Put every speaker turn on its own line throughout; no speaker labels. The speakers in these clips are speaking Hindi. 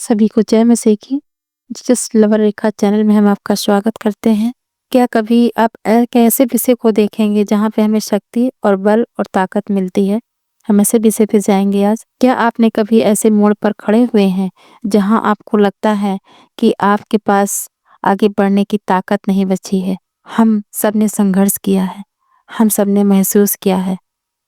सभी को जय मसीह की। जीसस लवर रेखा चैनल में हम आपका स्वागत करते हैं। क्या कभी आप एक ऐसे विषय को देखेंगे जहाँ पे हमें शक्ति और बल और ताकत मिलती है? हम ऐसे विषय पे जाएंगे आज। क्या आपने कभी ऐसे मोड़ पर खड़े हुए हैं जहाँ आपको लगता है कि आपके पास आगे बढ़ने की ताकत नहीं बची है? हम सब ने संघर्ष किया है, हम सब ने महसूस किया है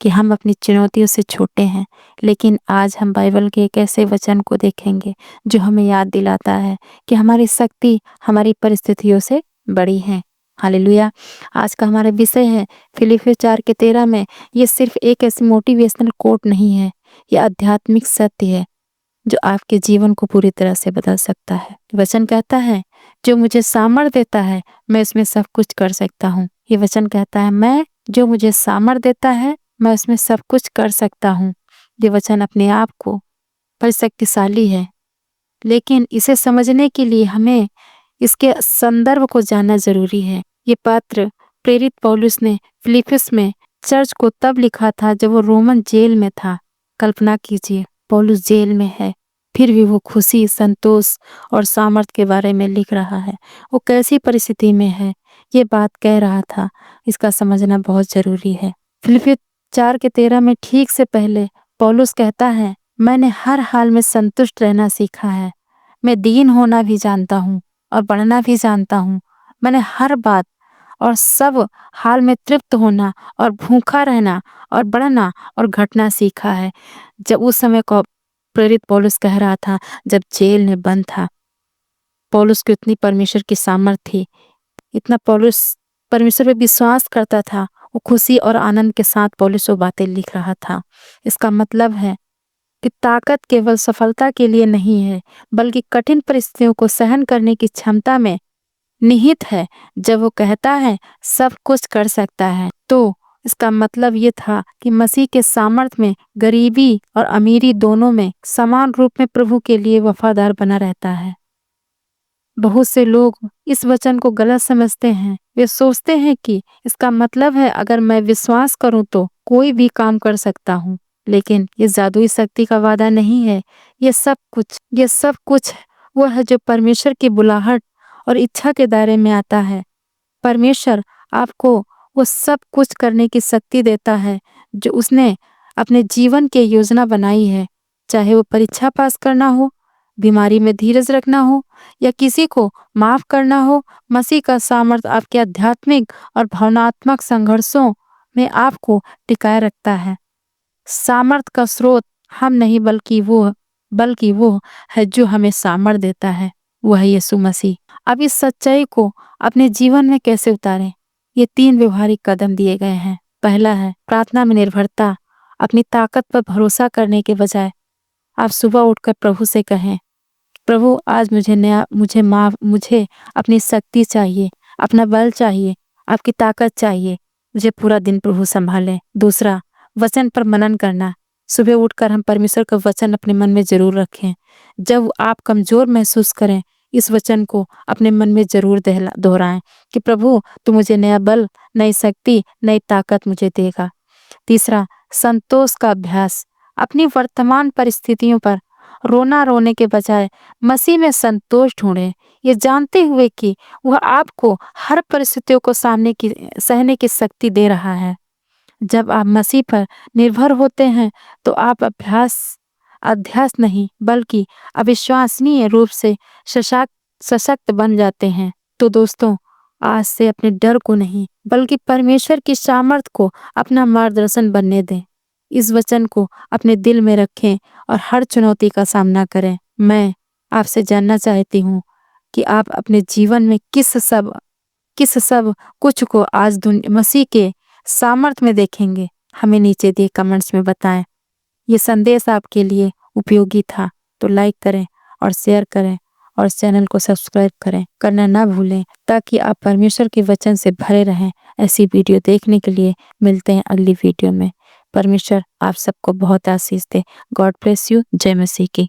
कि हम अपनी चुनौतियों से छोटे हैं, लेकिन आज हम बाइबल के एक ऐसे वचन को देखेंगे जो हमें याद दिलाता है कि हमारी शक्ति हमारी परिस्थितियों से बड़ी है। हालेलुया। आज का हमारा विषय है फिलिपियों 4:13 में। ये सिर्फ एक ऐसी मोटिवेशनल कोट नहीं है, ये आध्यात्मिक सत्य है जो आपके जीवन को पूरी तरह से बदल सकता है। वचन कहता है, जो मुझे सामर्थ देता है मैं इसमें सब कुछ कर सकता हूँ। ये वचन कहता है, मैं जो मुझे सामर्थ देता है मैं उसमें सब कुछ कर सकता हूँ। ये वचन अपने आप को पर शक्तिशाली है, लेकिन इसे समझने के लिए हमें इसके संदर्भ को जानना जरूरी है। ये पत्र प्रेरित पौलुस ने फिलिप्पियुस में चर्च को तब लिखा था जब वो रोमन जेल में था। कल्पना कीजिए, पौलुस जेल में है, फिर भी वो खुशी, संतोष और सामर्थ के बारे में लिख रहा है। वो कैसी परिस्थिति में है, ये बात कह रहा था, इसका समझना बहुत जरूरी है। फिलिपियों 4:13 में ठीक से पहले पौलुस कहता है, मैंने हर हाल में संतुष्ट रहना सीखा है। मैं दीन होना भी जानता हूँ और बढ़ना भी जानता हूँ। मैंने हर बात और सब हाल में तृप्त होना और भूखा रहना और बढ़ना और घटना सीखा है। जब उस समय को प्रेरित पौलुस कह रहा था, जब जेल में बंद था, पौलुस को इतनी परमेश्वर की सामर्थ्य थी, इतना पौलुस परमेश्वर पे विश्वास करता था। वो खुशी और आनंद के साथ पौलुस वो बातें लिख रहा था। इसका मतलब है कि ताकत केवल सफलता के लिए नहीं है, बल्कि कठिन परिस्थितियों को सहन करने की क्षमता में निहित है। जब वो कहता है सब कुछ कर सकता है, तो इसका मतलब ये था कि मसीह के सामर्थ्य में गरीबी और अमीरी दोनों में समान रूप में प्रभु के लिए वफादार बना रहता है। बहुत से लोग इस वचन को गलत समझते हैं। वे सोचते हैं कि इसका मतलब है अगर मैं विश्वास करूं तो कोई भी काम कर सकता हूं, लेकिन ये जादुई शक्ति का वादा नहीं है। ये सब कुछ वो है जो परमेश्वर की बुलाहट और इच्छा के दायरे में आता है। परमेश्वर आपको वो सब कुछ करने की शक्ति देता है जो उसने अपने जीवन की योजना बनाई है, चाहे वो परीक्षा पास करना हो, बीमारी में धीरज रखना हो या किसी को माफ करना हो। मसीह का सामर्थ आपके आध्यात्मिक और भावनात्मक संघर्षों में आपको टिकाए रखता है। सामर्थ का स्रोत हम नहीं बल्कि वो है जो हमें सामर्थ देता है, वो है यीशु मसीह। अब इस सच्चाई को अपने जीवन में कैसे उतारें? ये 3 व्यवहारिक कदम दिए गए हैं। पहला है प्रार्थना में निर्भरता। अपनी ताकत पर भरोसा करने के बजाय आप सुबह उठकर प्रभु से कहें, प्रभु आज मुझे अपनी शक्ति चाहिए, अपना बल चाहिए, आपकी ताकत चाहिए, मुझे पूरा दिन प्रभु संभालें। दूसरा, वचन पर मनन करना। सुबह उठकर हम परमेश्वर का वचन अपने मन में जरूर रखें। जब आप कमजोर महसूस करें, इस वचन को अपने मन में जरूर दोहराएं कि प्रभु तू मुझे नया बल, नई शक्ति, नई ताकत मुझे देगा। तीसरा, संतोष का अभ्यास। अपनी वर्तमान परिस्थितियों पर रोने के बजाय मसीह में संतोष ढूंढें, ये जानते हुए कि वह आपको हर परिस्थितियों को सहने की शक्ति दे रहा है। जब आप मसीह पर निर्भर होते हैं तो आप अध्यास नहीं बल्कि अविश्वसनीय रूप से सशक्त बन जाते हैं। तो दोस्तों, आज से अपने डर को नहीं बल्कि परमेश्वर की सामर्थ को अपना मार्गदर्शन बनने दें। इस वचन को अपने दिल में रखें और हर चुनौती का सामना करें। मैं आपसे जानना चाहती हूँ कि आप अपने जीवन में किस सब कुछ को आज मसीह के सामर्थ में देखेंगे। हमें नीचे दिए कमेंट्स में बताएं। ये संदेश आपके लिए उपयोगी था तो लाइक करें और शेयर करें और चैनल को सब्सक्राइब करना ना भूलें, ताकि आप परमेश्वर के वचन से भरे रहें। ऐसी वीडियो देखने के लिए मिलते हैं अगली वीडियो में। परमेश्वर आप सबको बहुत आशीष दे। God bless you. जय मसीह की।